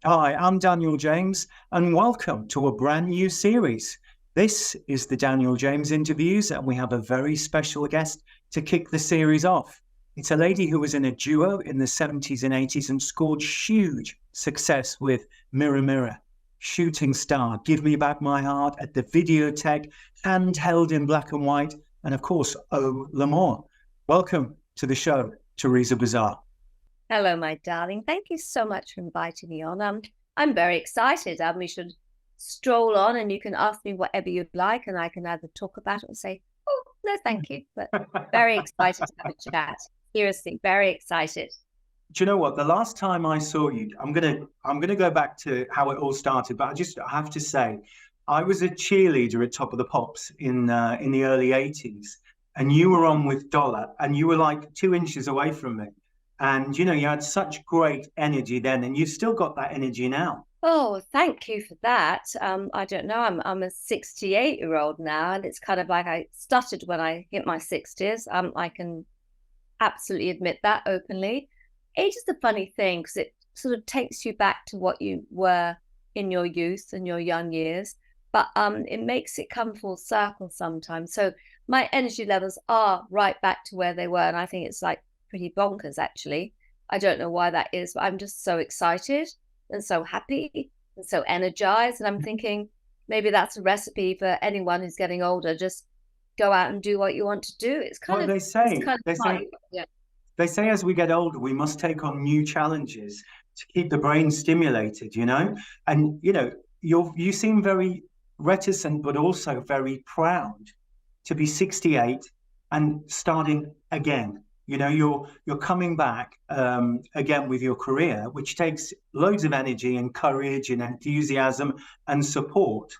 Hi, I'm Daniel James, and welcome to a brand new series. This is the Daniel James Interviews, and we have a very special guest to kick the series off. It's a lady who was in a duo in the 70s and 80s and scored huge success with Mirror Mirror, Shooting Star, Give Me Back My Heart at the Videotheque, handheld in black and white, and of course, Oh, L'Amour. Welcome to the show, Thereza Bazar. Hello, my darling. Thank you so much for inviting me on. I'm very excited. We should stroll on and you can ask me whatever you'd like and I can either talk about it or say, oh, no, thank you. But very excited to have a chat. Seriously, very excited. Do you know what? The last time I saw you, I'm gonna go back to how it all started, but I have to say, I was a cheerleader at Top of the Pops in the early 80s, and you were on with Dollar, and you were like 2 inches away from me. And you had such great energy then, and you've still got that energy now. Oh, thank you for that. I don't know. I'm a 68-year-old now, and it's kind of like I stuttered when I hit my 60s. I can absolutely admit that openly. Age is a funny thing because it sort of takes you back to what you were in your youth and your young years, but it makes it come full circle sometimes. So my energy levels are right back to where they were, and I think it's like pretty bonkers, actually. I don't know why that is, but I'm just so excited and so happy and so energized. And I'm thinking maybe that's a recipe for anyone who's getting older. Just go out and do what you want to do. It's kind Well, of they say it's kind they of say fun. Yeah. they say as we get older, we must take on new challenges to keep the brain stimulated. And you seem very reticent, but also very proud to be 68 and starting again. You're coming back again with your career, which takes loads of energy and courage and enthusiasm and support.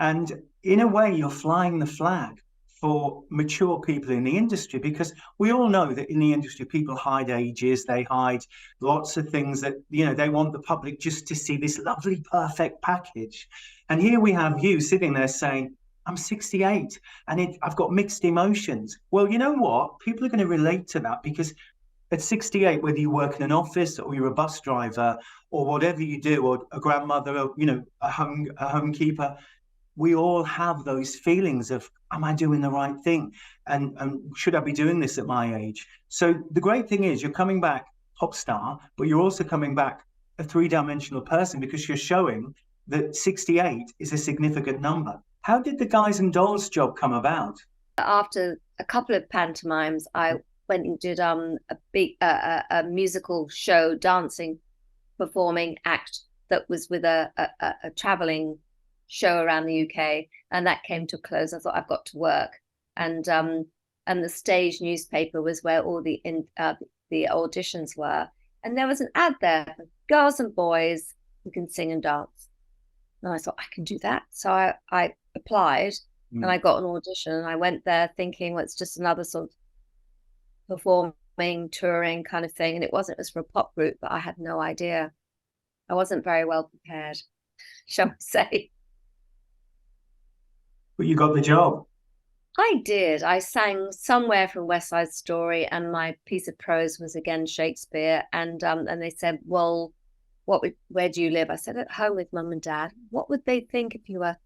And in a way, you're flying the flag for mature people in the industry, because we all know that in the industry, people hide ages, they hide lots of things that, they want the public just to see this lovely, perfect package. And here we have you sitting there saying, I'm 68 and I've got mixed emotions. Well, you know what? People are going to relate to that, because at 68, whether you work in an office or you're a bus driver or whatever you do, or a grandmother, or, a homekeeper, we all have those feelings of, am I doing the right thing? And should I be doing this at my age? So the great thing is you're coming back pop star, but you're also coming back a three-dimensional person, because you're showing that 68 is a significant number. How did the Guys and Dolls job come about? After a couple of pantomimes, I went and did a big a musical show, dancing, performing act that was with a traveling show around the UK, and that came to a close. I thought, I've got to work, and the stage newspaper was where all the auditions were, and there was an ad there for girls and boys who can sing and dance. And I thought, I can do that. So I applied and I got an audition, and I went there thinking, well, it's just another sort of performing, touring kind of thing. And it wasn't. It was for a pop group, but I had no idea. I wasn't very well prepared, shall we say. But you got the job. I did. I sang somewhere from West Side Story, and my piece of prose was again Shakespeare. And they said, well, where do you live? I said, at home with mum and dad. What would they think if you were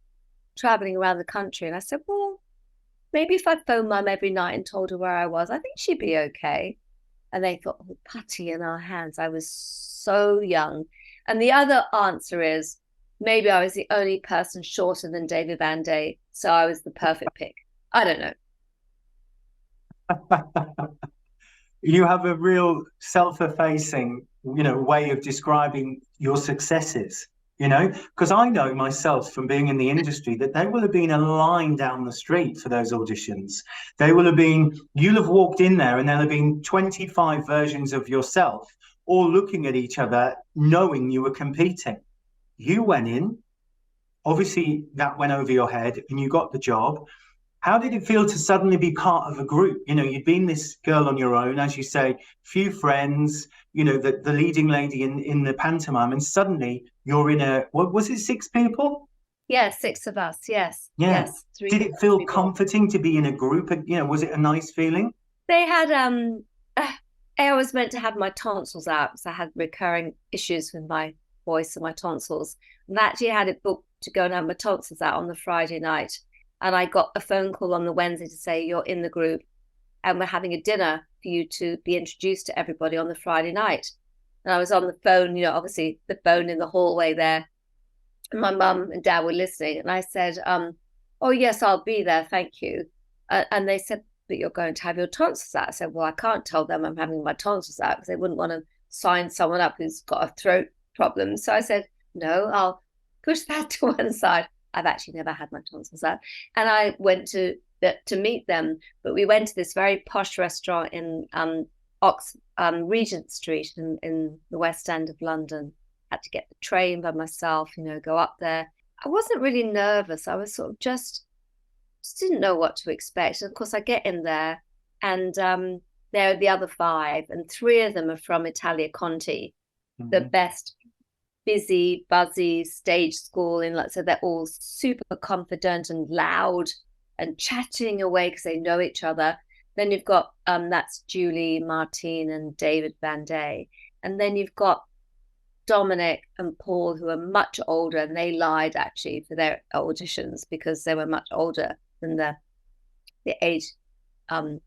traveling around the country? And I said, well, maybe if I phoned mum every night and told her where I was, I think she'd be okay. And they thought, oh, putty in our hands. I was so young. And the other answer is, maybe I was the only person shorter than David Van Day, so I was the perfect pick. I don't know. You have a real self-effacing, way of describing your successes, because I know myself from being in the industry that there will have been a line down the street for those auditions. You'll have walked in there and there'll have been 25 versions of yourself, all looking at each other, knowing you were competing. You went in, obviously that went over your head and you got the job. How did it feel to suddenly be part of a group? You'd been this girl on your own, as you say, few friends, the leading lady in the pantomime, and suddenly you're in what was it, 6 people? Yeah, 6 of us, yes. Yeah. Yes, did it feel comforting to be in a group? Was it a nice feeling? They had, I was meant to have my tonsils out because I had recurring issues with my voice and my tonsils. And I actually had it booked to go and have my tonsils out on the Friday night. And I got a phone call on the Wednesday to say, you're in the group and we're having a dinner for you to be introduced to everybody on the Friday night. And I was on the phone, you know, obviously the phone in the hallway there. And my mum and dad were listening. And I said, oh, yes, I'll be there. Thank you. And they said, but you're going to have your tonsils out. I said, well, I can't tell them I'm having my tonsils out because they wouldn't want to sign someone up who's got a throat problem. So I said, no, I'll push that to one side. I've actually never had my tonsils out. And I went to meet them. But we went to this very posh restaurant in Regent Street in the West End of London. Had to get the train by myself, you know, go up there. I wasn't really nervous. I was sort of just didn't know what to expect. And of course, I get in there and there are the other 5 and 3 of them are from Italia Conti, the best busy, buzzy stage school so they're all super confident and loud and chatting away because they know each other. Then you've got that's Julie Martin and David Van Day. And then you've got Dominic and Paul, who are much older, and they lied actually for their auditions because they were much older than the age thing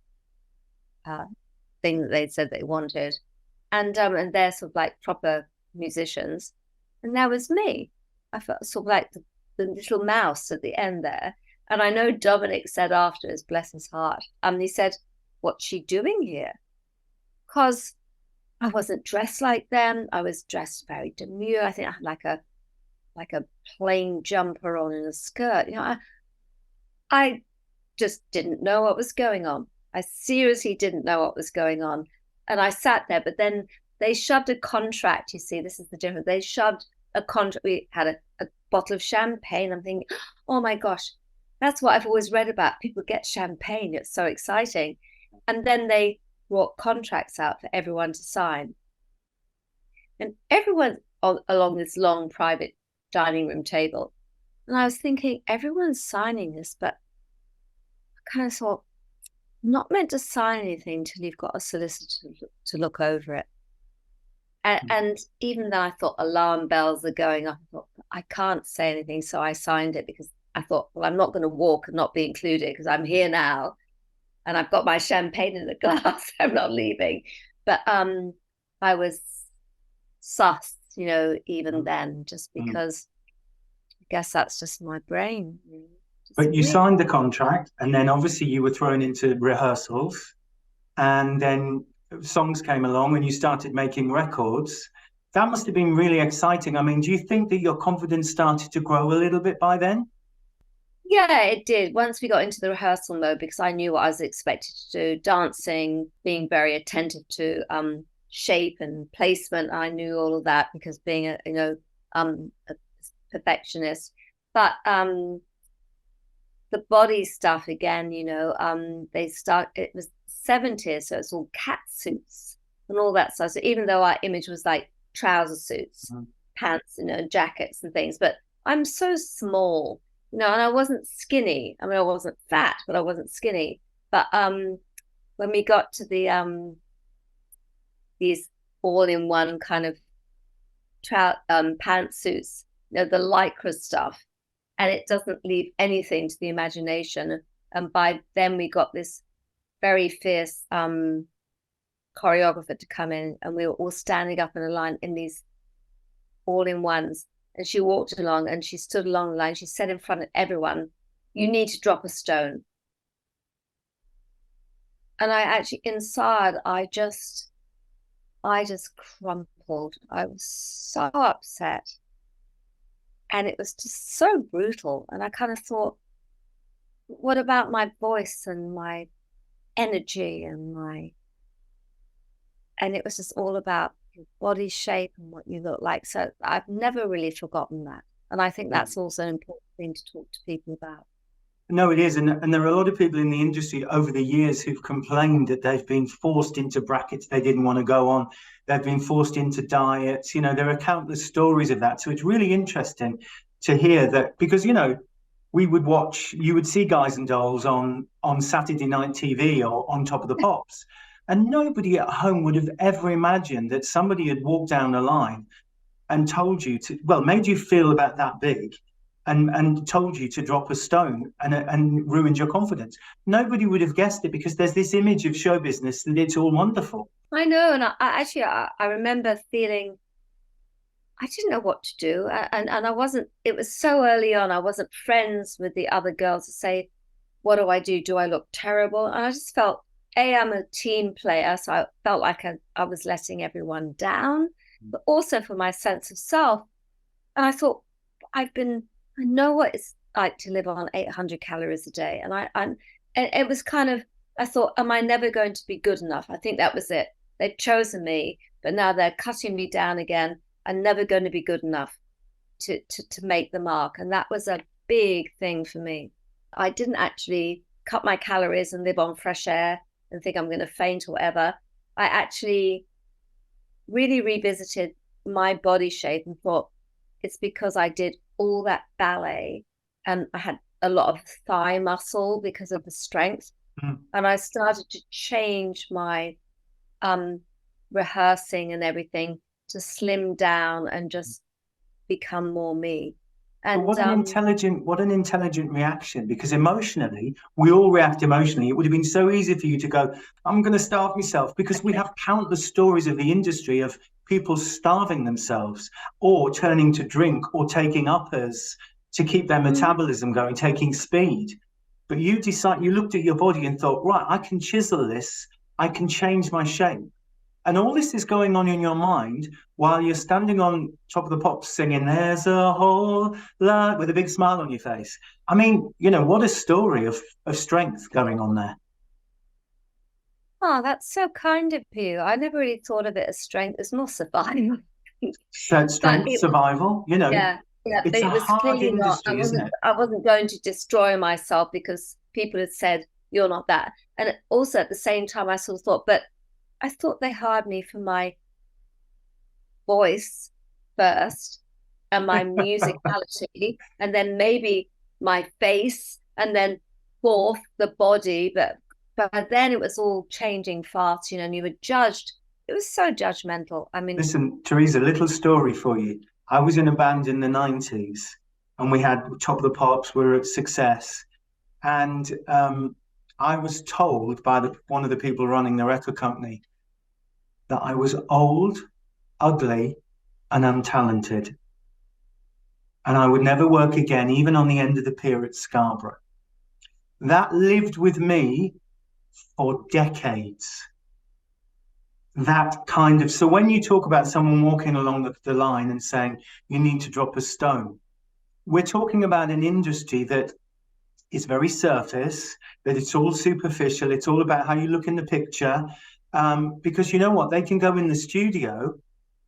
that they said they wanted. And they're sort of like proper musicians. And there was me. I felt sort of like the little mouse at the end there. And I know Dominic said afterwards, bless his heart, he said, what's she doing here? Because I wasn't dressed like them. I was dressed very demure. I think I had like a plain jumper on and a skirt. You know, I just didn't know what was going on. I seriously didn't know what was going on. And I sat there, but then they shoved a contract. You see, this is the difference. They shoved a contract. We had a bottle of champagne. I'm thinking, oh my gosh, that's what I've always read about. People get champagne. It's so exciting. And then they brought contracts out for everyone to sign. And everyone along this long private dining room table. And I was thinking, everyone's signing this, but I kind of thought, I'm not meant to sign anything until you've got a solicitor to look over it. And even though I thought alarm bells are going off, I thought, I can't say anything. So I signed it because I thought, well, I'm not going to walk and not be included because I'm here now. And I've got my champagne in the glass. I'm not leaving. But I was sus, you know, even then, just because I guess that's just my brain. But you signed the contract, and then obviously you were thrown into rehearsals, and then songs came along and you started making records. That must have been really exciting. I mean, do you think that your confidence started to grow a little bit by then? Yeah, it did. Once we got into the rehearsal mode, because I knew what I was expected to do, dancing, being very attentive to shape and placement. I knew all of that because being a perfectionist. But the body stuff again, you know, it was 70s, so it's all cat suits and all that stuff. So even though our image was like trouser suits, pants, you know, jackets and things, but I'm so small. No, and I wasn't skinny. I mean, I wasn't fat, but I wasn't skinny. But when we got to the these all-in-one kind of pantsuits, you know, the lycra stuff, and it doesn't leave anything to the imagination. And by then we got this very fierce choreographer to come in, and we were all standing up in a line in these all-in-ones. And she walked along and she stood along the line. She said in front of everyone, you need to drop a stone. And I actually, inside, I just crumpled. I was so upset. And it was just so brutal. And I kind of thought, what about my voice and my energy and it was just all about your body shape and what you look like. So I've never really forgotten that. And I think that's also an important thing to talk to people about. No, it is. And there are a lot of people in the industry over the years who've complained that they've been forced into brackets they didn't want to go on. They've been forced into diets. You know, there are countless stories of that. So it's really interesting to hear that, because, you know, you would see Guys and Dolls on Saturday night TV or on Top of the Pops. And nobody at home would have ever imagined that somebody had walked down the line and told you to, well, made you feel about that big, and told you to drop a stone, and ruined your confidence. Nobody would have guessed it, because there's this image of show business that it's all wonderful. I know, and I remember feeling I didn't know what to do, and I wasn't. It was so early on. I wasn't friends with the other girls to say, "What do I do? Do I look terrible?" And I just felt, I'm a team player, so I felt like I was letting everyone down, but also for my sense of self. And I thought, I know what it's like to live on 800 calories a day, and it was kind of. I thought, am I never going to be good enough? I think that was it. They'd chosen me, but now they're cutting me down again. I'm never going to be good enough to make the mark. And that was a big thing for me. I didn't actually cut my calories and live on fresh air and think I'm going to faint or whatever. I actually really revisited my body shape and thought, it's because I did all that ballet and I had a lot of thigh muscle because of the strength. And I started to change my rehearsing and everything to slim down and just become more me. And what an intelligent reaction, because emotionally, we all react emotionally. It would have been so easy for you to go, I'm going to starve myself, because we have countless stories of the industry of people starving themselves or turning to drink or taking uppers to keep their metabolism going, taking speed. But you looked at your body and thought, right, I can chisel this, I can change my shape. And all this is going on in your mind while you're standing on Top of the Pops singing, "There's a whole lot," with a big smile on your face. I mean, what a story of strength going on there. Oh, that's so kind of you. I never really thought of it as strength. It's more survival. So strength, survival, yeah, it's but a it was hard clearly not. industry, isn't it? I wasn't going to destroy myself because people had said you're not that. And also at the same time, I sort of thought, but I thought they hired me for my voice first and my musicality, and then maybe my face, and then fourth the body. But then it was all changing fast, and you were judged. It was so judgmental. I mean, listen, Teresa, little story for you. I was in a band in the 90s, and we had Top of the Pops, we were at Success, and I was told by one of the people running the record company that I was old, ugly, and untalented, and I would never work again, even on the end of the pier at Scarborough. That lived with me for decades. So when you talk about someone walking along the line and saying you need to drop a stone, we're talking about an industry that is very surface, that it's all superficial, it's all about how you look in the picture, because you know what, they can go in the studio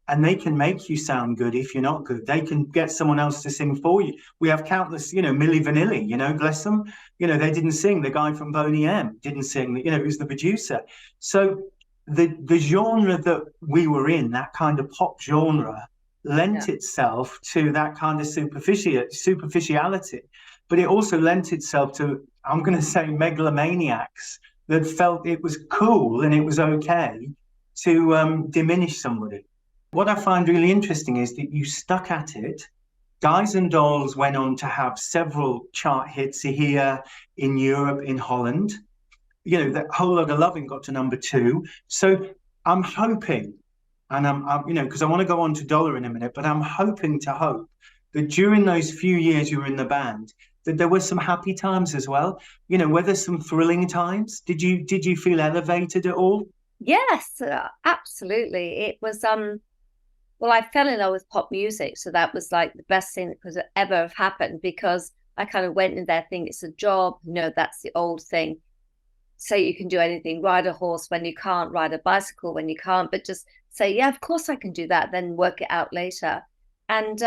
and they can make you sound good if you're not good. They can get someone else to sing for you. We have countless, Milli Vanilli, bless them. They didn't sing. The guy from Boney M didn't sing, it was the producer. So the genre that we were in, that kind of pop genre, lent itself to that kind of superficiality. But it also lent itself to, I'm going to say, megalomaniacs that felt it was cool and it was okay to diminish somebody. What I find really interesting is that you stuck at it. Guys and Dolls went on to have several chart hits here in Europe, in Holland. That Whole Lotta Lovin' got to #2. So I'm hoping, and I'm because I want to go on to Dollar in a minute, but I'm hoping that during those few years you were in the band, that there were some happy times as well. Were there some thrilling times? Did you feel elevated at all? Yes, absolutely. It was well, I fell in love with pop music, so that was like the best thing that could ever have happened, because I kind of went in there thinking it's a job. That's the old thing. Say you can do anything, ride a horse when you can't, ride a bicycle when you can't, but just say, yeah, of course I can do that, then work it out later. And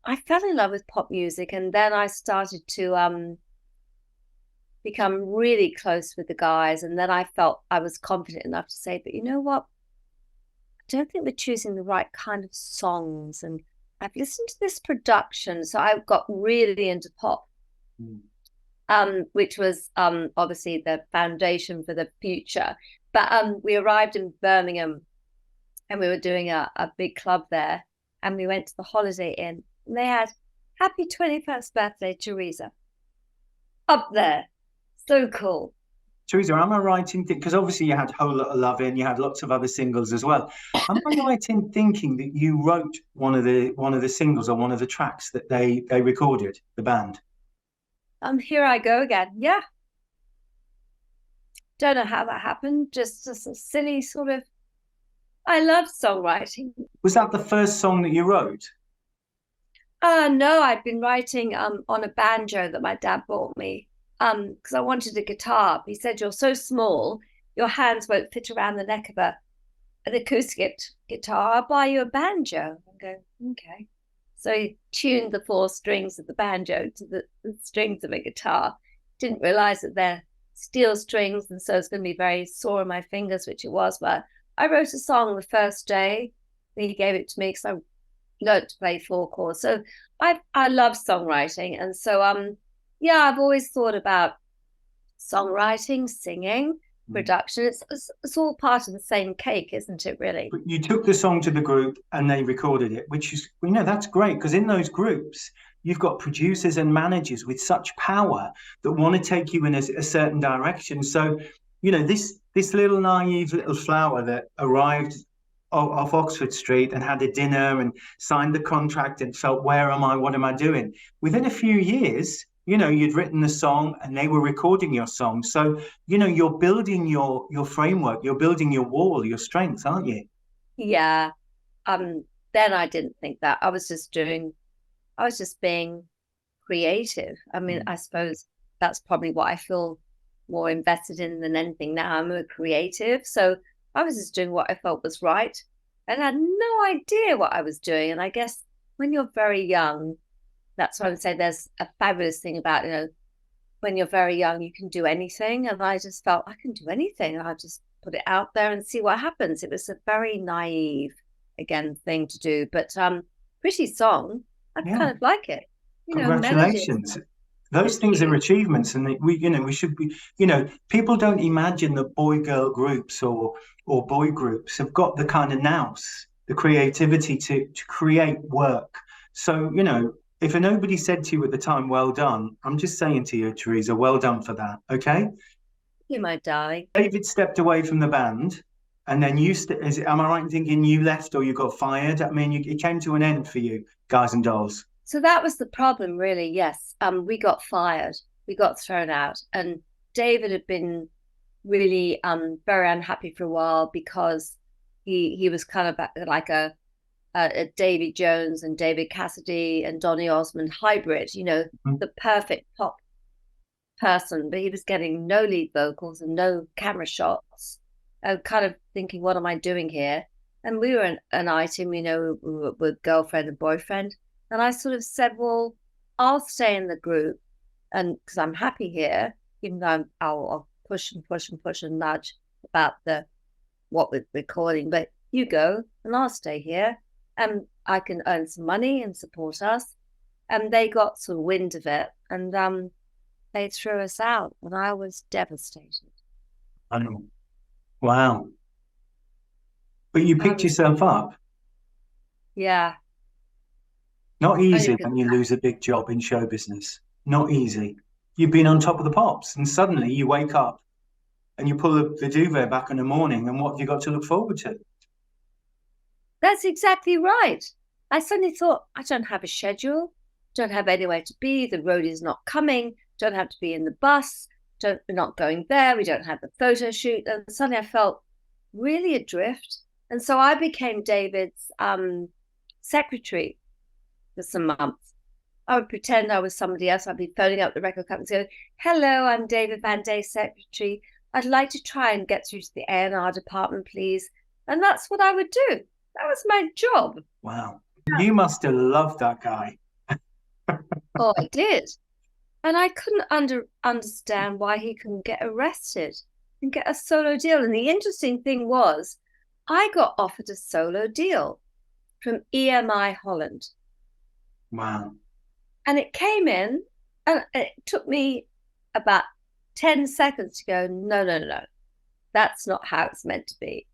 I fell in love with pop music, and then I started to become really close with the guys, and then I felt I was confident enough to say, but you know what? I don't think we're choosing the right kind of songs. And I've listened to this production, so I got really into pop. Which was obviously the foundation for the future. But we arrived in Birmingham and we were doing a big club there, and we went to the Holiday Inn, and they had "Happy 21st Birthday, Teresa" up there. So cool. Teresa, am I right in because obviously you had Whole Lotta Lovin', you had lots of other singles as well. Am I right in thinking that you wrote one of the singles or one of the tracks that they recorded, the band? Here I go again. Yeah. Don't know how that happened. Just a silly sort of. I love songwriting. Was that the first song that you wrote? No, I'd been writing on a banjo that my dad bought me. Because I wanted a guitar. He said, "You're so small, your hands won't fit around the neck of an acoustic guitar. I'll buy you a banjo." I go, okay. So he tuned the 4 strings of the banjo to the strings of a guitar. Didn't realize that they're steel strings, and so it's going to be very sore on my fingers, which it was. But I wrote a song the first day. He gave it to me because I learned to play 4 chords. So I love songwriting, and so yeah, I've always thought about songwriting, singing, production. It's all part of the same cake, isn't it, really? But you took the song to the group and they recorded it, which is, that's great because in those groups, you've got producers and managers with such power that want to take you in a certain direction. So, this little naive little flower that arrived off Oxford Street and had a dinner and signed the contract and felt, where am I? What am I doing? Within a few years, you'd written the song and they were recording your song. So, you're building your framework, you're building your wall, your strengths, aren't you? Yeah. Then I didn't think that. I was just being creative. I mean, I suppose that's probably what I feel more invested in than anything now. I'm a creative. So I was just doing what I felt was right. And I had no idea what I was doing. And I guess when you're very young, that's why I would say there's a fabulous thing about, when you're very young, you can do anything. And I just felt I can do anything. I'll just put it out there and see what happens. It was a very naive, again, thing to do. But pretty song. I kind of like it. Congratulations. Those things are achievements, and we should be, people don't imagine that boy-girl groups or boy groups have got the kind of nous, the creativity to create work. So, if nobody said to you at the time, well done, I'm just saying to you, Teresa, well done for that. Okay. You, my darling. David stepped away from the band, and then am I right in thinking you left or you got fired? I mean, it came to an end for you, Guys and Dolls. So that was the problem, really. Yes. We got fired. We got thrown out. And David had been really very unhappy for a while because he was kind of like a Davy Jones and David Cassidy and Donny Osmond hybrid, the perfect pop person, but he was getting no lead vocals and no camera shots. I was kind of thinking, what am I doing here? And we were an item, with girlfriend and boyfriend. And I sort of said, well, I'll stay in the group, and because I'm happy here, even though I'll push and push and push and nudge about what we're recording, but you go and I'll stay here. And I can earn some money and support us. And they got sort of wind of it, and they threw us out, and I was devastated. I know. Wow. But you picked yourself up. Yeah. Not easy when you lose a big job in show business. Not easy. You've been on top of the pops, and suddenly you wake up and you pull the duvet back in the morning, and what have you got to look forward to? That's exactly right. I suddenly thought, I don't have a schedule, don't have anywhere to be, the road is not coming, don't have to be in the bus, we're not going there, we don't have the photo shoot. And suddenly I felt really adrift. And so I became David's secretary for some months. I would pretend I was somebody else. I'd be phoning up the record company and going, "Hello, I'm David Van Day's secretary. I'd like to try and get through to the A&R department, please." And that's what I would do. That was my job. Wow. You must have loved that guy. Oh, I did. And I couldn't understand why he couldn't get arrested and get a solo deal. And the interesting thing was, I got offered a solo deal from EMI Holland. Wow. And it came in, and it took me about 10 seconds to go, no. That's not how it's meant to be.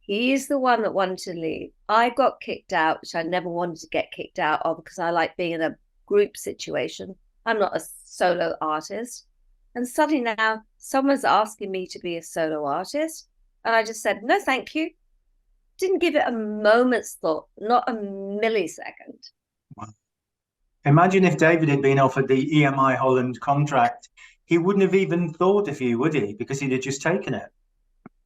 He's the one that wanted to leave. I got kicked out, which I never wanted to get kicked out of because I like being in a group situation. I'm not a solo artist. And suddenly now someone's asking me to be a solo artist. And I just said, no, thank you. Didn't give it a moment's thought, not a millisecond. Wow. Imagine if David had been offered the EMI Holland contract. He wouldn't have even thought of you, would he? Because he'd have just taken it.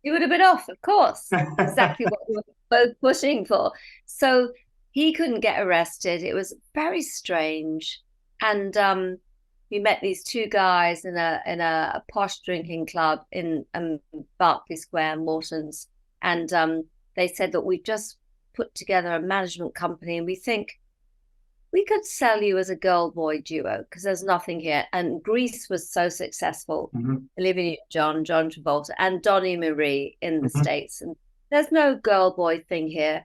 He would have been off, of course. Exactly what we were both pushing for. So he couldn't get arrested. It was very strange. And we met these two guys in a posh drinking club in Berkeley Square, Morton's. And they said that we've just put together a management company and we think we could sell you as a girl-boy duo because there's nothing here. And Grease was so successful. Olivia John Travolta, and Donnie Marie in the States. And there's no girl-boy thing here.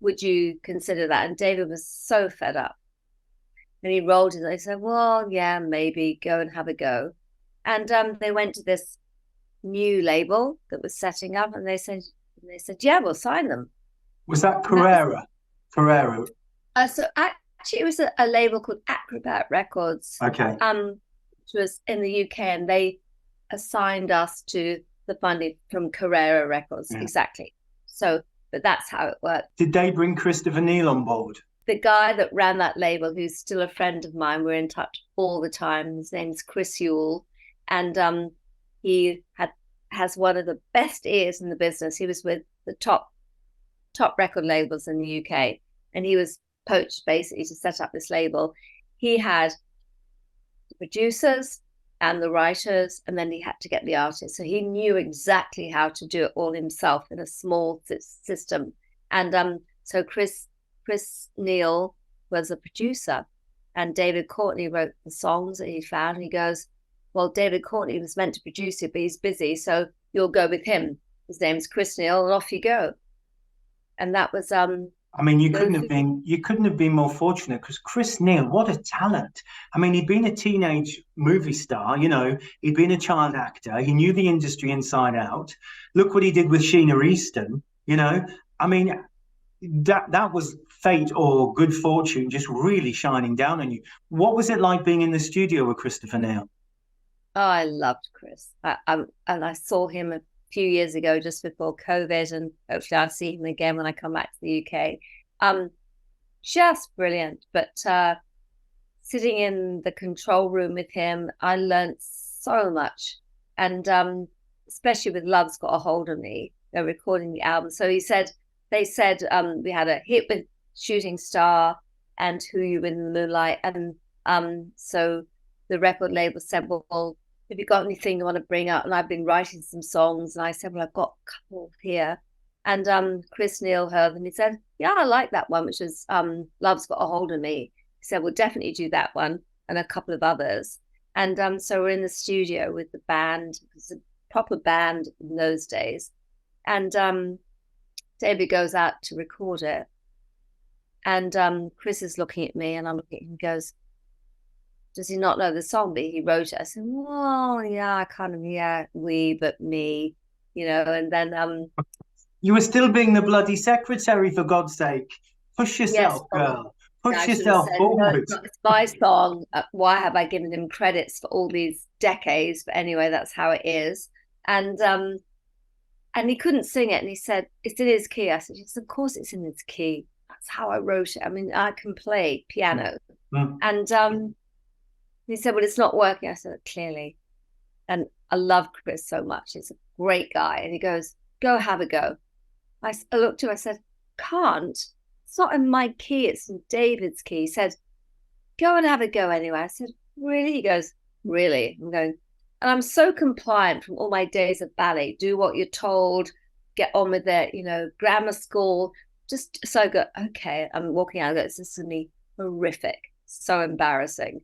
Would you consider that? And David was so fed up. And he rolled it. They said, well, yeah, maybe go and have a go. And they went to this new label that was setting up, and they said, yeah, we'll sign them. Was that Carrera? Carrera. So actually, it was a label called Acrobat Records. Okay. Which was in the UK, and they assigned us to the funding from Carrera Records. Yeah. Exactly. So, but that's how it worked. Did they bring Christopher Neal on board? The guy that ran that label, who's still a friend of mine, we're in touch all the time. His name's Chris Yule, and he has one of the best ears in the business. He was with the top record labels in the UK, and he was poached basically to set up this label. He had the producers and the writers, and then he had to get the artists. So he knew exactly how to do it all himself in a small system. And so Chris Neal was a producer, and David Courtney wrote the songs that he found. And he goes, well, David Courtney was meant to produce it, but he's busy, so you'll go with him. His name's Chris Neal, and off you go. And that was I mean, you couldn't have been more fortunate, because Chris Neal, what a talent. I mean, he'd been a teenage movie star, you know, he'd been a child actor, he knew the industry inside out. Look what he did with Sheena Easton, you know. I mean, that was fate or good fortune just really shining down on you. What was it like being in the studio with Christopher Neal? Oh, I loved Chris. And I saw him a few years ago just before COVID, and hopefully I'll see him again when I come back to the UK. Just brilliant. But sitting in the control room with him, I learned so much. And especially with Love's Got a Hold on Me, they're recording the album. So they said we had a hit with Shooting Star and Who You In the Moonlight. And so the record label said, well, have you got anything you want to bring up? And I've been writing some songs, and I said, well, I've got a couple here. And Chris Neal heard them. He said, yeah, I like that one, which is Love's Got a Hold on Me. He said, we'll definitely do that one and a couple of others. And so we're in the studio with the band. It was a proper band in those days. And David goes out to record it. And Chris is looking at me, and I'm looking at him, and goes, does he not know the song? But he wrote it. I said, well, yeah, we, but me, you know. And then you were still being the bloody secretary, for God's sake. Push yourself, yes, girl. Push yourself forward. No, it's my song. Why have I given him credits for all these decades? But anyway, that's how it is. And he couldn't sing it, and he said, it's in his key. I said, yes, of course it's in his key. That's how I wrote it. I mean, I can play piano. And he said, well, it's not working. I said, clearly. And I love Chris so much. He's a great guy. And he goes, go have a go. I looked at him, I said, can't. It's not in my key. It's in David's key. He said, go and have a go anyway. I said, really? He goes, really? I'm going, and I'm so compliant from all my days of ballet. Do what you're told. Get on with it. You know, grammar school. Just so I go, okay. I'm walking out. I go, this is going to be horrific. So embarrassing.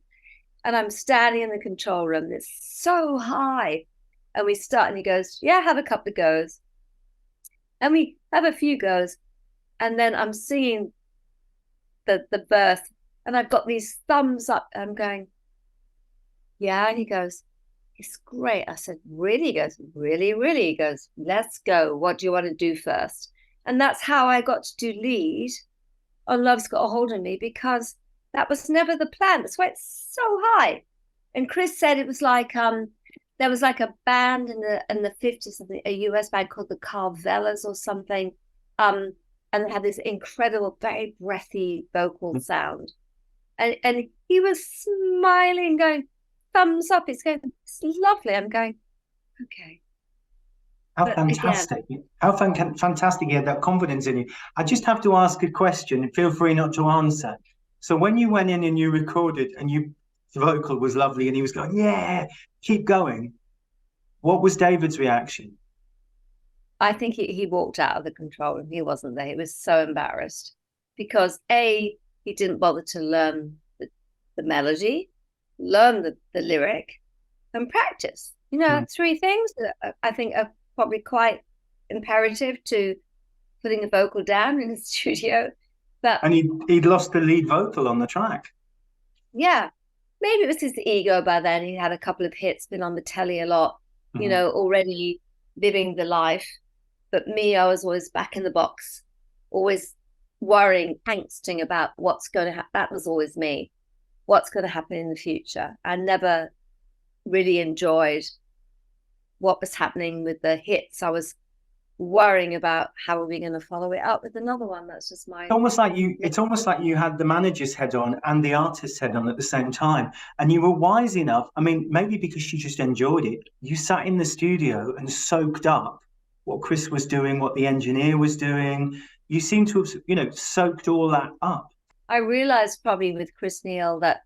And I'm standing in the control room. It's so high. And we start, and he goes, yeah, have a couple of goes. And we have a few goes. And then I'm singing the birth. And I've got these thumbs up. I'm going, yeah. And he goes, it's great. I said, really? He goes, really, really? He goes, let's go. What do you want to do first? And that's how I got to do lead on Love's Got a Hold of Me, because that was never the plan. That's why it's so high. And Chris said it was like there was like a band in the 50s, a US band called the Carvelas or something. And they had this incredible, very breathy vocal sound. And he was smiling, going, thumbs up. It's going, it's lovely. I'm going, okay. How fantastic. How fantastic you had that confidence in you. I just have to ask a question. Feel free not to answer. So when you went in and you recorded and the vocal was lovely and he was going, yeah, keep going. What was David's reaction? I think he walked out of the control room. He wasn't there. He was so embarrassed because he didn't bother to learn the melody, learn the lyric, and practice. Three things that I think are probably quite imperative to putting a vocal down in the studio. And he'd lost the lead vocal on the track. Yeah, maybe it was his ego by then. He had a couple of hits, been on the telly a lot, already living the life. But me, I was always back in the box, always worrying, angsting about what's going to happen. That was always me. What's going to happen in the future? I never really enjoyed what was happening with the hits. I was worrying about how are we going to follow it up with another one. That's just my. It's almost like you had the manager's head on and the artist's head on at the same time, and you were wise enough. I mean, maybe because you just enjoyed it. You sat in the studio and soaked up what Chris was doing, what the engineer was doing. You seem to have, soaked all that up. I realized probably with Chris Neal that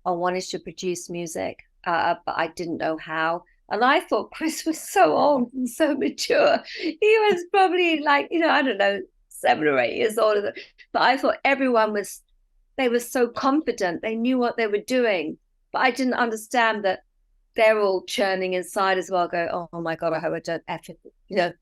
I wanted to produce music, but I didn't know how. And I thought Chris was so old and so mature. He was probably like, I don't know, 7 or 8 years older. But I thought they were so confident. They knew what they were doing. But I didn't understand that they're all churning inside as well, go, oh my God, I hope I don't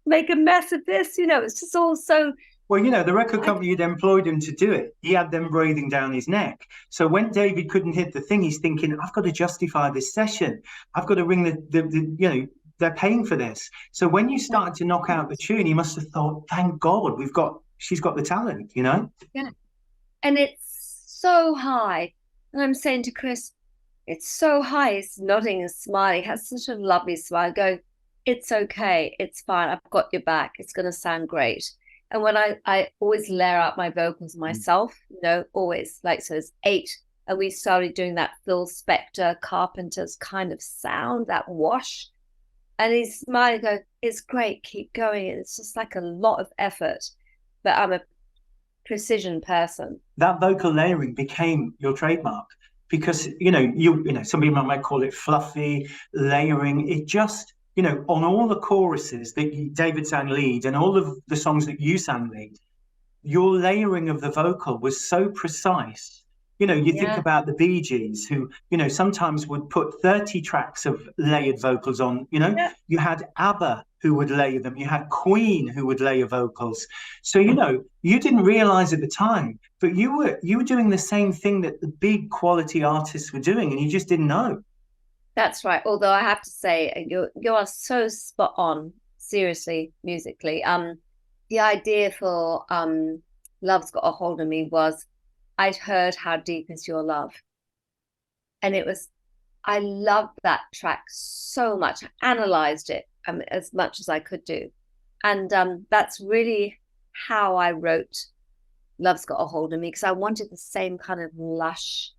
make a mess of this. It's just all so. Well, the record company had employed him to do it. He had them breathing down his neck. So when David couldn't hit the thing, he's thinking, I've got to justify this session. I've got to ring they're paying for this. So when you started to knock out the tune, he must have thought, thank God, she's got the talent, Yeah. And it's so high. And I'm saying to Chris, it's so high. He's nodding and smiling. He has such a lovely smile, going, it's okay. It's fine. I've got your back. It's going to sound great. And when I always layer out my vocals myself, always, like, so it's 8. And we started doing that Phil Spector, Carpenter's kind of sound, that wash. And he's smiling, going, it's great, keep going. It's just like a lot of effort. But I'm a precision person. That vocal layering became your trademark because, some people might call it fluffy layering. It just, on all the choruses that David sang lead and all of the songs that you sang lead, your layering of the vocal was so precise. Think about the Bee Gees, who, sometimes would put 30 tracks of layered vocals on, You had ABBA who would layer them. You had Queen who would layer vocals. So, you didn't realize at the time, but you were doing the same thing that the big quality artists were doing, and you just didn't know. That's right. Although I have to say, you are so spot on, seriously, musically. The idea for Love's Got a Hold of Me was, I'd heard How Deep Is Your Love. And I loved that track so much. I analyzed it as much as I could do. And that's really how I wrote Love's Got a Hold of Me, because I wanted the same kind of lush,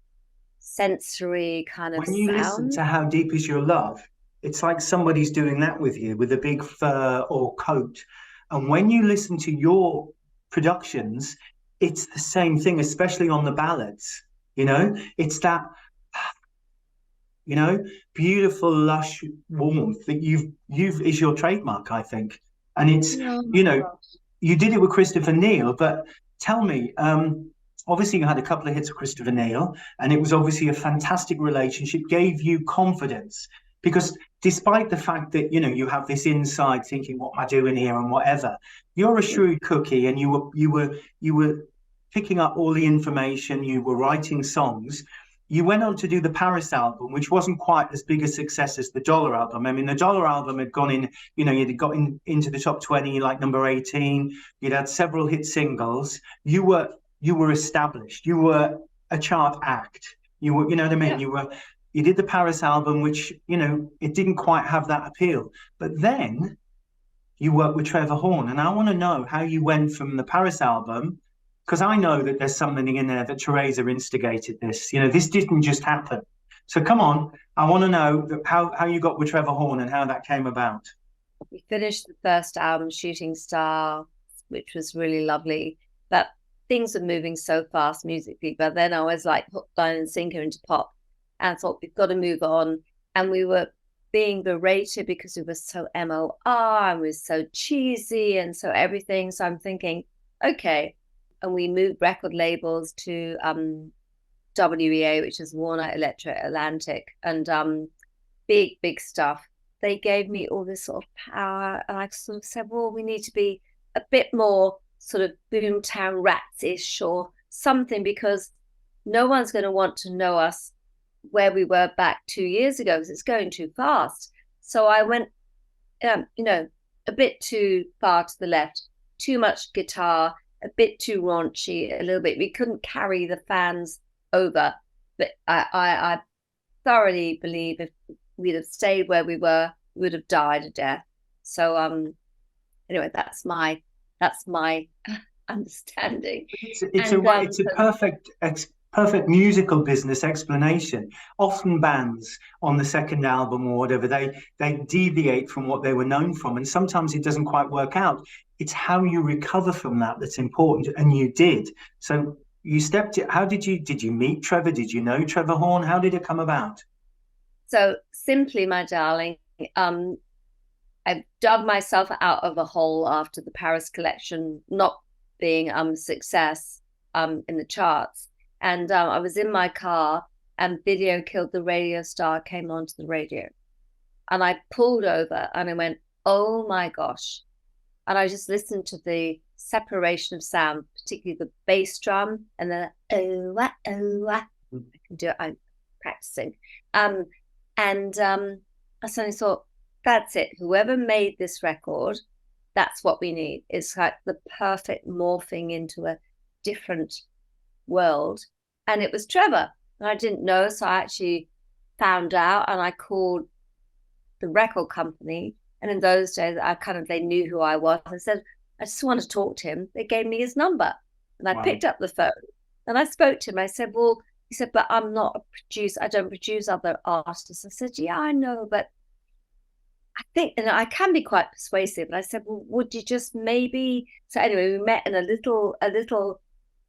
sensory kind of sound. When you listen to How Deep Is Your Love, it's like somebody's doing that with you with a big fur or coat. And when you listen to your productions, it's the same thing, especially on the ballads. It's that, beautiful, lush warmth that you've is your trademark, I think. And it's, you did it with Christopher Neal, but tell me, obviously you had a couple of hits with Christopher Neal, and it was obviously a fantastic relationship, gave you confidence, because despite the fact that, you have this inside thinking, what am I doing here and whatever, you're a shrewd cookie, and you were picking up all the information, you were writing songs. you went on to do the Paris album, which wasn't quite as big a success as the Dollar album. I mean, the Dollar album had gone in, you'd got into the top 20, like number 18. You'd had several hit singles. You were established. You were a chart act. You were, you know what I mean? Yeah. You did the Paris album, which, it didn't quite have that appeal. But then you worked with Trevor Horn, and I want to know how you went from the Paris album, because I know that there's something in there that Teresa instigated this. This didn't just happen. So come on, I want to know how you got with Trevor Horn and how that came about. We finished the first album, Shooting Star, which was really lovely. But things were moving so fast musically. But then I was like hook, line, and sinker into pop, and thought we've got to move on. And we were being berated because we were so MOR and we were so cheesy and so everything. So I'm thinking, okay. And we moved record labels to WEA, which is Warner Electric Atlantic, and big stuff. They gave me all this sort of power, and I sort of said, well, we need to be a bit more sort of boomtown rats-ish or something, because no one's going to want to know us where we were back 2 years ago, because it's going too fast. So I went, a bit too far to the left, too much guitar, a bit too raunchy, a little bit. We couldn't carry the fans over. But I thoroughly believe if we'd have stayed where we were, we would have died a death. So anyway, that's my understanding. It's a perfect musical business explanation. Often bands on the second album or whatever, they deviate from what they were known from, and sometimes it doesn't quite work out. It's how you recover from that that's important, and you did. So you stepped it. How did you meet Trevor? Did you know Trevor Horn? How did it come about? So simply, my darling, I dug myself out of a hole after the Paris collection not being success in the charts. And I was in my car, and Video Killed the Radio Star came onto the radio. And I pulled over and I went, oh my gosh. And I just listened to the separation of sound, particularly the bass drum and the I can do it, I'm practicing. And I suddenly thought, that's it. Whoever made this record, that's what we need. It's like the perfect morphing into a different world. And it was Trevor. And I didn't know, so I actually found out, and I called the record company. And in those days, they knew who I was. I said, I just want to talk to him. They gave me his number, and I picked up the phone and I spoke to him. I said, well, he said, but I'm not a producer. I don't produce other artists. I said, yeah, I know, but I think, and I can be quite persuasive. And I said, well, would you just maybe? So anyway, we met in a little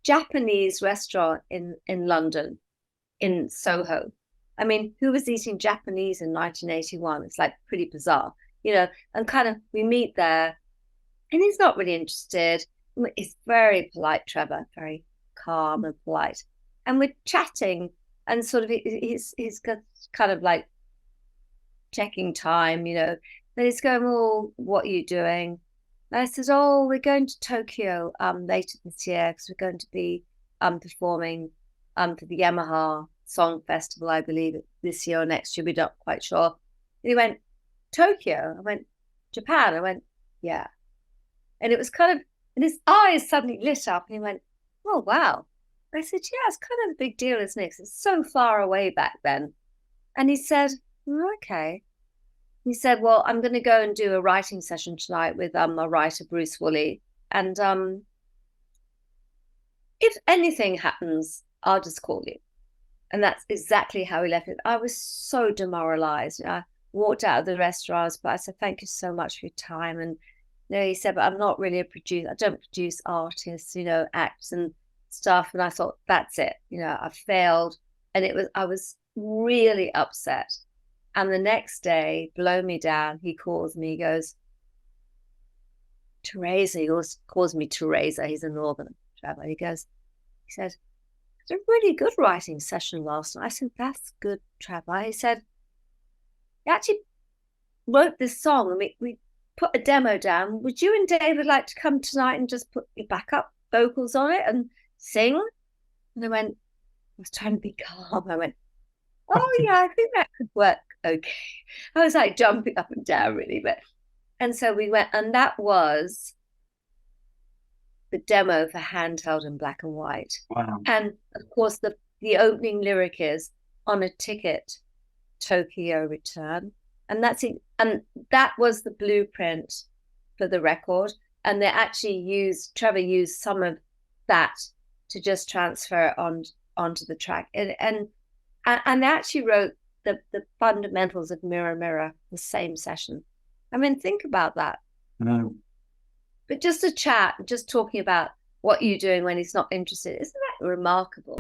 Japanese restaurant in London, in Soho. I mean, who was eating Japanese in 1981? It's like pretty bizarre, and kind of we meet there, and he's not really interested. He's very polite, Trevor, very calm and polite. And we're chatting, and sort of he's kind of like checking time, Then he's going, well, what are you doing? And I said, oh, we're going to Tokyo later this year, because we're going to be performing for the Yamaha Song Festival, I believe, this year or next year. We're not quite sure. And he went, Tokyo? I went, Japan? I went, yeah. And it was kind of, and his eyes suddenly lit up, and he went, oh, wow. I said, yeah, it's kind of a big deal, isn't it? 'Cause it's so far away back then. And he said, okay. He said, well, I'm going to go and do a writing session tonight with a writer, Bruce Woolley. And if anything happens, I'll just call you. And that's exactly how he left it. I was so demoralized. I walked out of the restaurant, but I said, thank you so much for your time. And he said, but I'm not really a producer. I don't produce artists, acts and stuff. And I thought, that's it. I failed. And I was really upset. And the next day, blow me down, he calls me, he goes, Teresa, he always calls me Teresa. He's a northern traveler. He said, it's a really good writing session last night. I said, that's good, Trevor. He said, he actually wrote this song, and we put a demo down. Would you and David like to come tonight and just put your backup vocals on it and sing? And I went, was trying to be calm. I went, oh yeah, I think that could work okay. I was like jumping up and down really, and so we went, and that was the demo for handheld and black and white. Wow. And of course the opening lyric is on a ticket, Tokyo return. And that's it. And that was the blueprint for the record. And they actually Trevor used some of that to just transfer onto the track. And they actually wrote the fundamentals of Mirror Mirror the same session. I mean, think about that. No. But just a chat, just talking about what you're doing when he's not interested. Isn't that remarkable?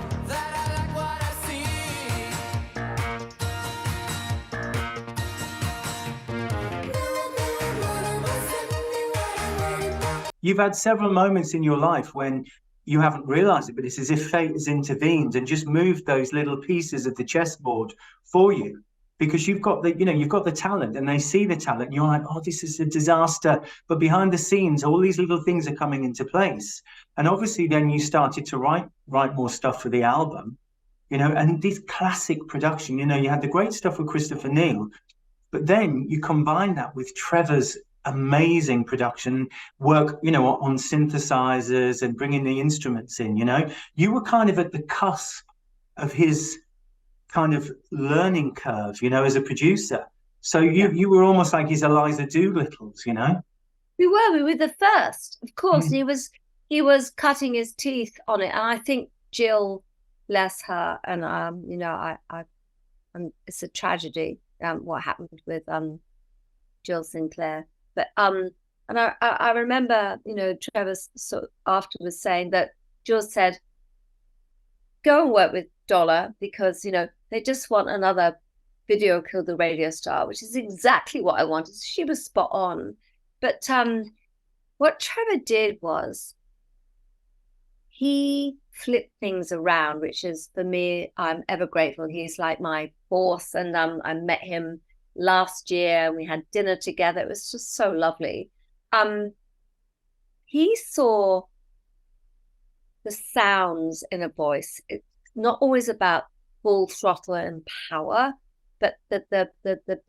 You've had several moments in your life when you haven't realized it, but it's as if fate has intervened and just moved those little pieces of the chessboard for you, because you've got the talent, and they see the talent, and you're like, oh, this is a disaster. But behind the scenes, all these little things are coming into place. And obviously then you started to write more stuff for the album, and this classic production, you had the great stuff with Christopher Neal, but then you combine that with Trevor's amazing production work, on synthesizers and bringing the instruments in. You were kind of at the cusp of his kind of learning curve, as a producer. So you were almost like his Eliza Doolittles, We were the first, of course. Mm. He was cutting his teeth on it, and I think Jill, bless her, and it's a tragedy what happened with Jill Sinclair. But and I remember, Trevor sort of afterwards saying that Jill said, go and work with Dollar, because they just want another Video Killed the Radio Star, which is exactly what I wanted. She was spot on. But what Trevor did was he flipped things around, which is, for me, I'm ever grateful. He's like my boss, and I met him last year and we had dinner together. It was just so lovely. He saw the sounds in a voice. It's not always about full throttle and power, but the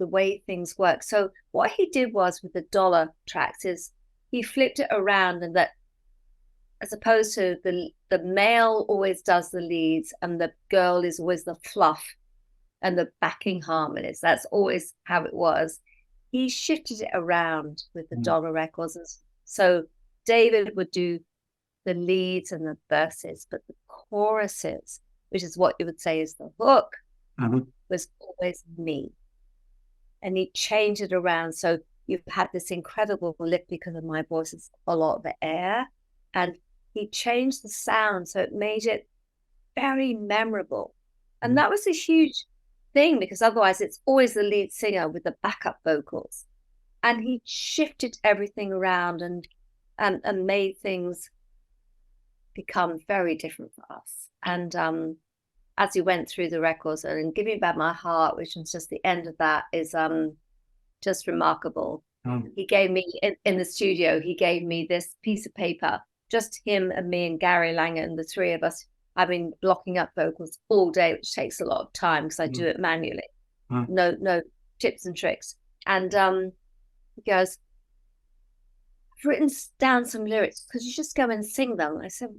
way things work. So what he did was, with the Dollar tracks, is he flipped it around, and that, as opposed to the male always does the leads and the girl is always the fluff and the backing harmonies, that's always how it was. He shifted it around with the Dollar records. So David would do the leads and the verses, but the choruses, which is what you would say is the hook, was always me. And he changed it around. So you've had this incredible lift, because of my voice, it's a lot of the air. And he changed the sound, so it made it very memorable. And that was a huge thing, because otherwise it's always the lead singer with the backup vocals. And he shifted everything around and made things become very different for us. And as he went through the records, and Give Me Back My Heart, which was just the end of that, is just remarkable. He gave me, in the studio, he gave me this piece of paper, just him and me and Gary Langan, the three of us. I've been blocking up vocals all day, which takes a lot of time because I do it manually. No tips and tricks. And he goes, I've written down some lyrics, could you just go and sing them? I said,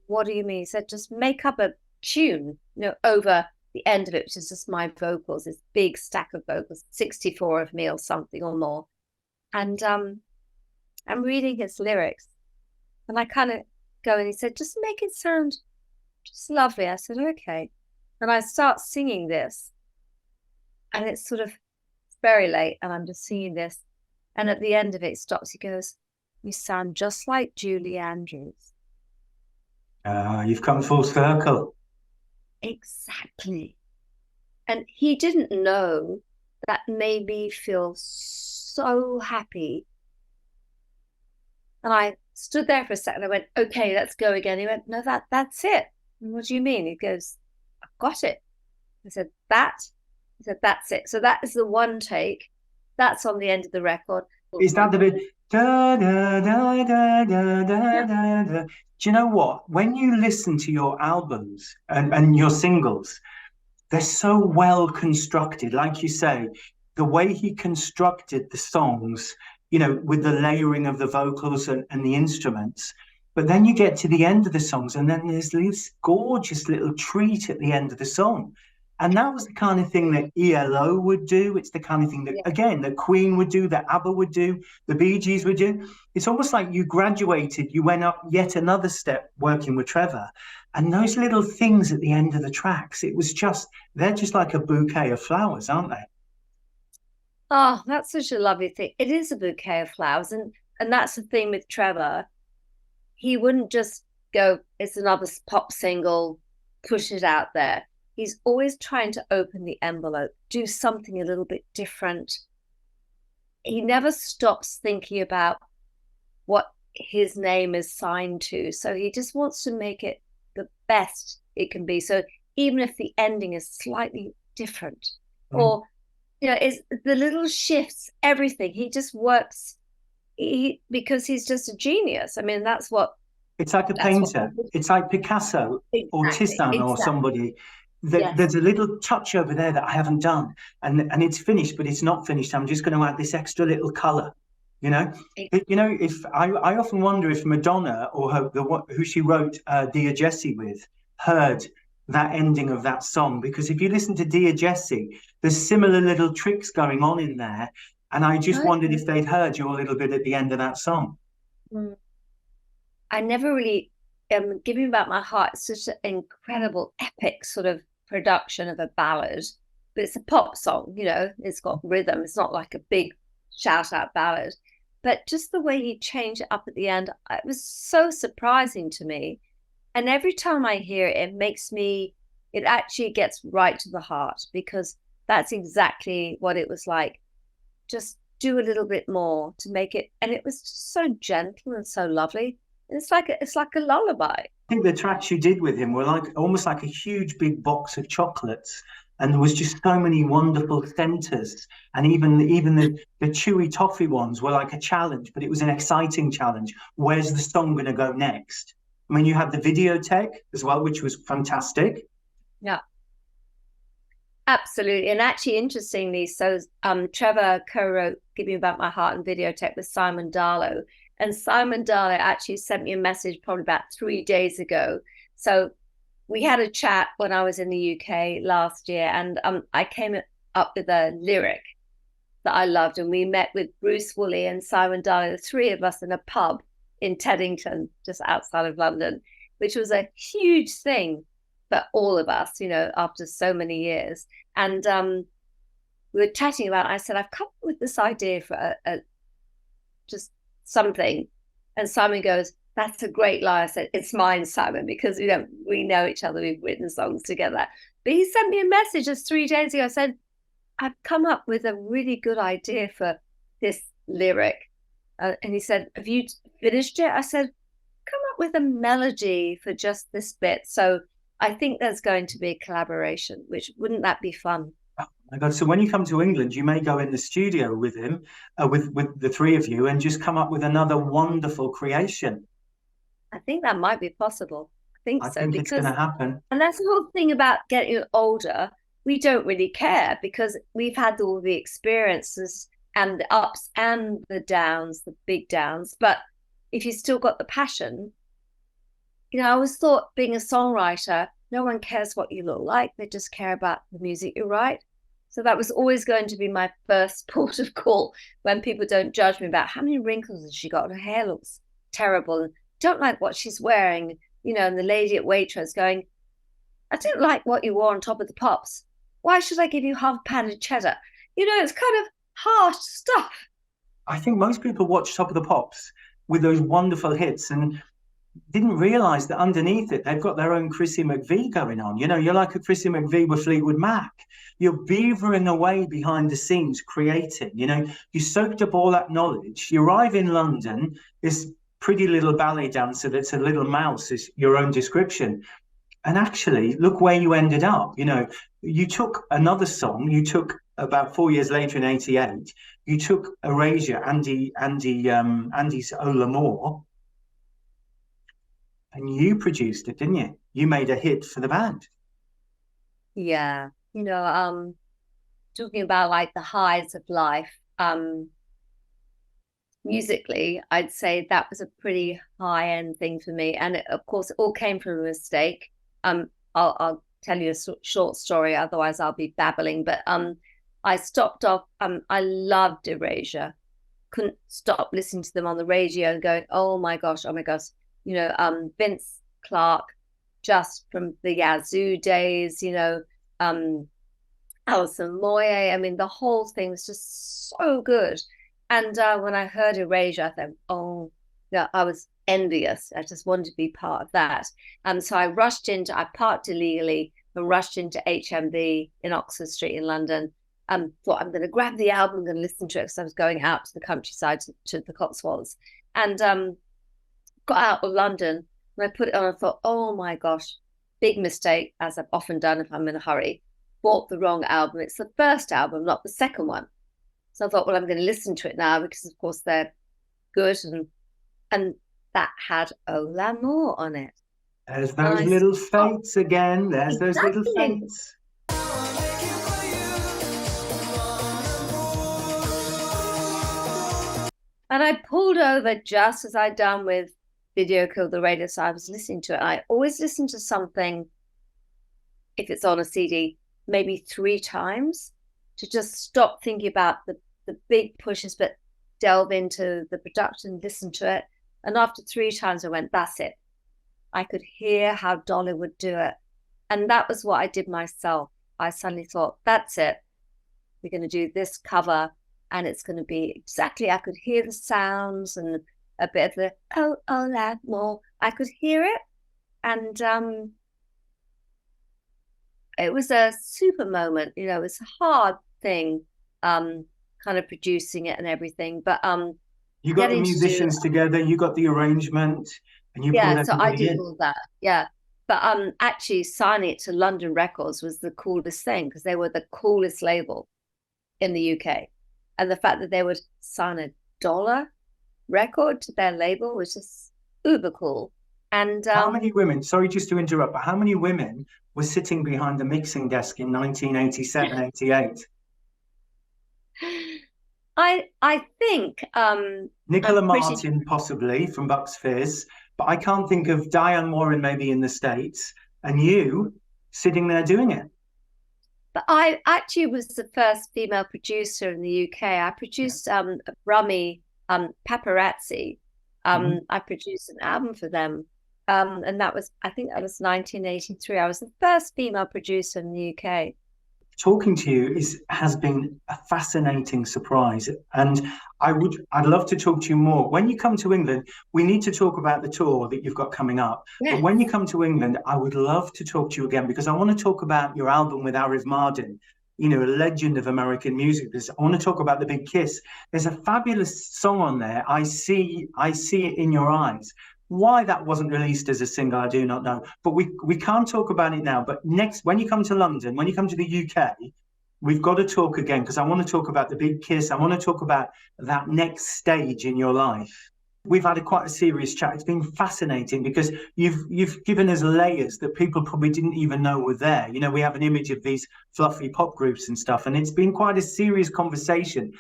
what do you mean? He said, just make up a tune, over the end of it, which is just my vocals, this big stack of vocals, 64 of me or something or more. And I'm reading his lyrics, and I kind of go, and he said, just make it sound just lovely. I said, okay. And I start singing this, and it's sort of very late, and I'm just singing this. And at the end of it, stops. He goes, you sound just like Julie Andrews. You've come full circle. Exactly. And he didn't know that made me feel so happy. And I stood there for a second. I went, okay, let's go again. He went, no, that's it. What do you mean? He goes, I've got it. I said, that's it. So that is the one take. That's on the end of the record. Is that the bit? Da, da, da, da, da, da, Yeah. da, da. Do you know what? When you listen to your albums and your singles, they're so well constructed. Like you say, the way he constructed the songs, with the layering of the vocals and the instruments. But then you get to the end of the songs, and then there's this gorgeous little treat at the end of the song. And that was the kind of thing that ELO would do. It's the kind of thing that, Yeah. again, that Queen would do, that ABBA would do, the Bee Gees would do. It's almost like you graduated, you went up yet another step working with Trevor. And those little things at the end of the tracks, they're just like a bouquet of flowers, aren't they? Oh, that's such a lovely thing. It is a bouquet of flowers, and that's the thing with Trevor. He wouldn't just go, it's another pop single, push it out there. He's always trying to open the envelope, do something a little bit different. He never stops thinking about what his name is signed to. So he just wants to make it the best it can be. So even if the ending is slightly different, or it's the little shifts, everything, he just works because he's just a genius. I mean, that's what It's like a that's what painter. It's like Picasso or Thyssen or exactly. somebody. Yes. There's a little touch over there that I haven't done, and it's finished, but it's not finished. I'm just going to add this extra little color. You know, if I often wonder if Madonna or who she wrote Dear Jessie with heard that ending of that song, because if you listen to Dear Jessie, there's similar little tricks going on in there, and I just wondered if they'd heard your little bit at the end of that song. I never really Give Me Back My Heart. It's such an incredible, epic sort of production of a ballad, but it's a pop song, it's got rhythm. It's not like a big shout out ballad, but just the way he changed it up at the end, it was so surprising to me. And every time I hear it, it actually gets right to the heart, because that's exactly what it was like. Just do a little bit more to make it. And it was just so gentle and so lovely. It's like a lullaby. I think the tracks you did with him were like almost like a huge big box of chocolates, and there was just so many wonderful centers, and even the chewy toffee ones were like a challenge, but it was an exciting challenge. Where's the song going to go next? I mean, you had the videotech as well, which was fantastic. Yeah, absolutely. And actually, interestingly, so Trevor co-wrote "Give Me Back My Heart" and videotech with Simon Darlow. And Simon Darlow actually sent me a message probably about 3 days ago. So we had a chat when I was in the UK last year, and I came up with a lyric that I loved. And we met with Bruce Woolley and Simon Darlow, the three of us, in a pub in Teddington, just outside of London, which was a huge thing for all of us, after so many years. And we were chatting about it. I said, I've come up with this idea for just something. And Simon goes, that's a great lie. I said, it's mine, Simon, because we know each other. We've written songs together. But he sent me a message just 3 days ago. I said, I've come up with a really good idea for this lyric. And he said, have you finished it? I said, come up with a melody for just this bit. So I think there's going to be a collaboration, which wouldn't that be fun? Oh my God. So when you come to England, you may go in the studio with him, with the three of you, and just come up with another wonderful creation. I think that might be possible. I think I so, think it's going because, to happen. and that's the whole thing about getting older. We don't really care because we've had all the experiences and the ups and the downs, the big downs. But if you still got the passion, I always thought being a songwriter, no one cares what you look like. They just care about the music you write. So that was always going to be my first port of call when people don't judge me about how many wrinkles has she got. Her hair looks terrible. And don't like what she's wearing. And the lady at Waitrose going, I don't like what you wore on Top of the Pops. Why should I give you half pounded cheddar? It's kind of harsh stuff. I think most people watch Top of the Pops with those wonderful hits and didn't realize that underneath it, they've got their own Chrissy McVie going on. You're like a Chrissy McVie with Fleetwood Mac. You're beavering away behind the scenes, creating. You soaked up all that knowledge. You arrive in London, this pretty little ballet dancer that's a little mouse is your own description. And actually, look where you ended up. You took another song, you took about 4 years later in '88, you took Erasure, Andy's Ola Moore, and you produced it, didn't you? You made a hit for the band. Yeah. Talking about like the highs of life, musically, I'd say that was a pretty high end thing for me. And of course, it all came from a mistake. I'll tell you a short story, otherwise I'll be babbling. But I stopped off. I loved Erasure. Couldn't stop listening to them on the radio and going, oh my gosh. Vince Clarke, just from the Yazoo days, Alison Moyet. I mean, the whole thing was just so good. And when I heard Erasure, I thought, oh, yeah, I was envious. I just wanted to be part of that. So I parked illegally and rushed into HMV in Oxford Street in London. Thought I'm going to grab the album, I'm going to listen to it because I was going out to the countryside to the Cotswolds. And got out of London and I put it on and thought, oh my gosh, big mistake, as I've often done if I'm in a hurry. Bought the wrong album. It's the first album, not the second one. So I thought, well, I'm going to listen to it now because, of course, they're good. And that had Ola Moore on it. There's those little fates again. There's those little fates. And I pulled over just as I'd done with Video Killed the Radio. So I was listening to it. I always listen to something, if it's on a CD, maybe 3 times to just stop thinking about the big pushes, but delve into the production, listen to it. And after 3 times, I went, that's it. I could hear how Dolly would do it. And that was what I did myself. I suddenly thought, that's it. We're going to do this cover. And it's going to be exactly, I could hear the sounds and a bit of the, oh, Ola Moore. I could hear it. And it was a super moment. It was a hard thing, kind of producing it and everything. But you got the musicians together, you got the arrangement, and you pulled so I did in. all that. Yeah. But actually signing it to London Records was the coolest thing because they were the coolest label in the UK. And the fact that they would sign a dollar record to their label was just uber cool. And how many women, sorry just to interrupt, but how many women were sitting behind the mixing desk in 1987, 88? I think Nicola Martin possibly from Bucks Fizz, but I can't think of Diane Warren maybe in the States and you sitting there doing it. But I actually was the first female producer in the UK. I produced Rummy, Paparazzi. I produced an album for them. And I think that was 1983. I was the first female producer in the UK. Talking to you has been a fascinating surprise, and I'd love to talk to you more. When you come to England, we need to talk about the tour that you've got coming up. Yes. But when you come to England, I would love to talk to you again because I want to talk about your album with Arif Mardin, a legend of American music. I want to talk about The Big Kiss. There's a fabulous song on there. I see it in your eyes. Why that wasn't released as a single, I do not know. But we can't talk about it now. But next, when you come to London, when you come to the UK, we've got to talk again because I want to talk about The Big Kiss. I want to talk about that next stage in your life. We've had quite a serious chat. It's been fascinating because you've given us layers that people probably didn't even know were there. We have an image of these fluffy pop groups and stuff, and it's been quite a serious conversation.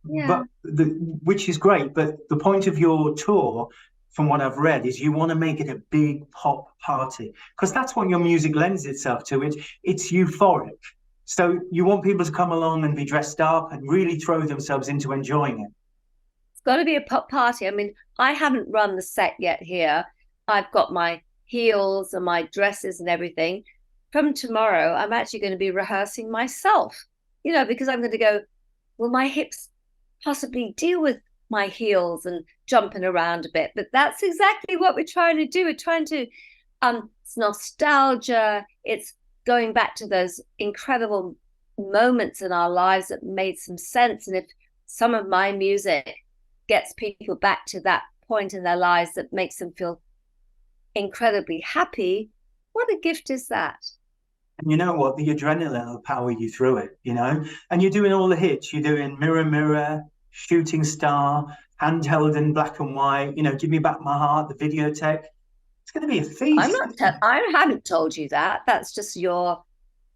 Yeah. But which is great. But the point of your tour, from what I've read, is you want to make it a big pop party because that's what your music lends itself to. It's euphoric. So you want people to come along and be dressed up and really throw themselves into enjoying it. It's got to be a pop party. I mean, I haven't run the set yet here. I've got my heels and my dresses and everything. From tomorrow, I'm actually going to be rehearsing myself, because I'm going to go, will my hips possibly deal with my heels and jumping around a bit? But that's exactly what we're trying to do. We're trying to it's nostalgia, it's going back to those incredible moments in our lives that made some sense. And if some of my music gets people back to that point in their lives that makes them feel incredibly happy, what a gift is that? And you know what? The adrenaline will power you through it, you know? And you're doing all the hits. You're doing Mirror, Mirror, Shooting Star, Handheld in Black and White, you know, Give Me Back My Heart, the videotape. It's going to be a feast. I haven't told you that. That's just your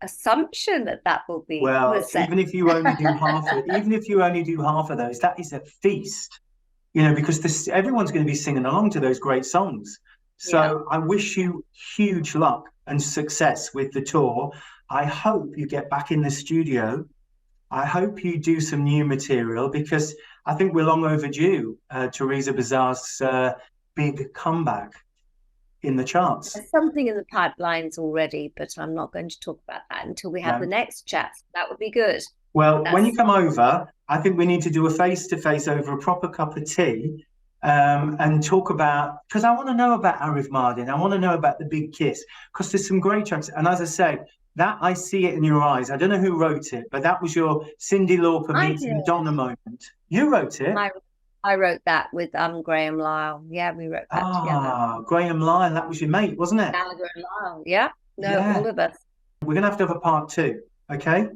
assumption that will be. Well, even if you only do half of it, even if you only do half of those, that is a feast, you know, because everyone's going to be singing along to those great songs. So I wish you huge luck and success with the tour. I hope you get back in the studio. I hope you do some new material, because I think we're long overdue, Thereza Bazar's big comeback in the charts. There's something in the pipelines already, but I'm not going to talk about that until we have the next chat. That would be good. Well, when you come over, I think we need to do a face-to-face over a proper cup of tea, and talk about, because I want to know about Arif Mardin. I want to know about The Big Kiss, because there's some great tracks. And as I said, that I see it in your eyes. I don't know who wrote it, but that was your Cyndi Lauper meets Madonna moment. You wrote it. I wrote that with Graham Lyle. Yeah, we wrote that together. Graham Lyle, that was your mate, wasn't it? Gallagher and Lyle. Yeah. All of us. We're going to have a part 2, okay?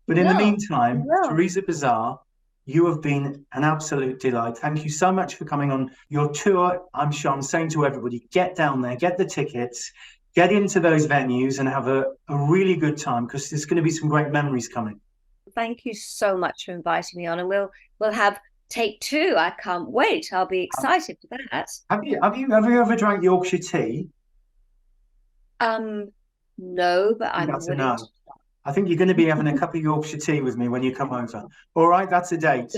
But in the meantime, Thereza Bazar, you have been an absolute delight. Thank you so much for coming on your tour. I'm sure I'm saying to everybody, get down there, get the tickets, get into those venues and have a really good time, because there's going to be some great memories coming. Thank you so much for inviting me on, and we'll have take 2. I can't wait. I'll be excited for that. Have you ever drank Yorkshire tea? No, but I'm willing to. I think you're going to be having a cup of Yorkshire tea with me when you come over. All right, that's a date.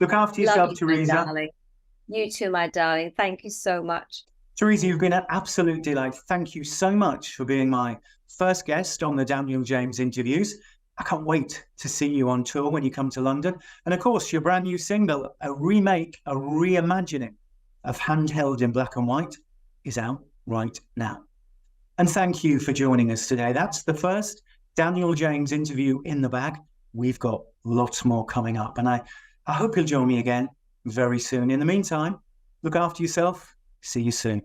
Look after yourself, Teresa. You too, my darling. Thank you so much. Teresa, you've been an absolute delight. Thank you so much for being my first guest on the Daniel James interviews. I can't wait to see you on tour when you come to London. And of course, your brand new single, a remake, a reimagining of Handheld in Black and White, is out right now. And thank you for joining us today. That's the first Daniel James interview in the bag. We've got lots more coming up, and I hope you'll join me again very soon. In the meantime, look after yourself. See you soon.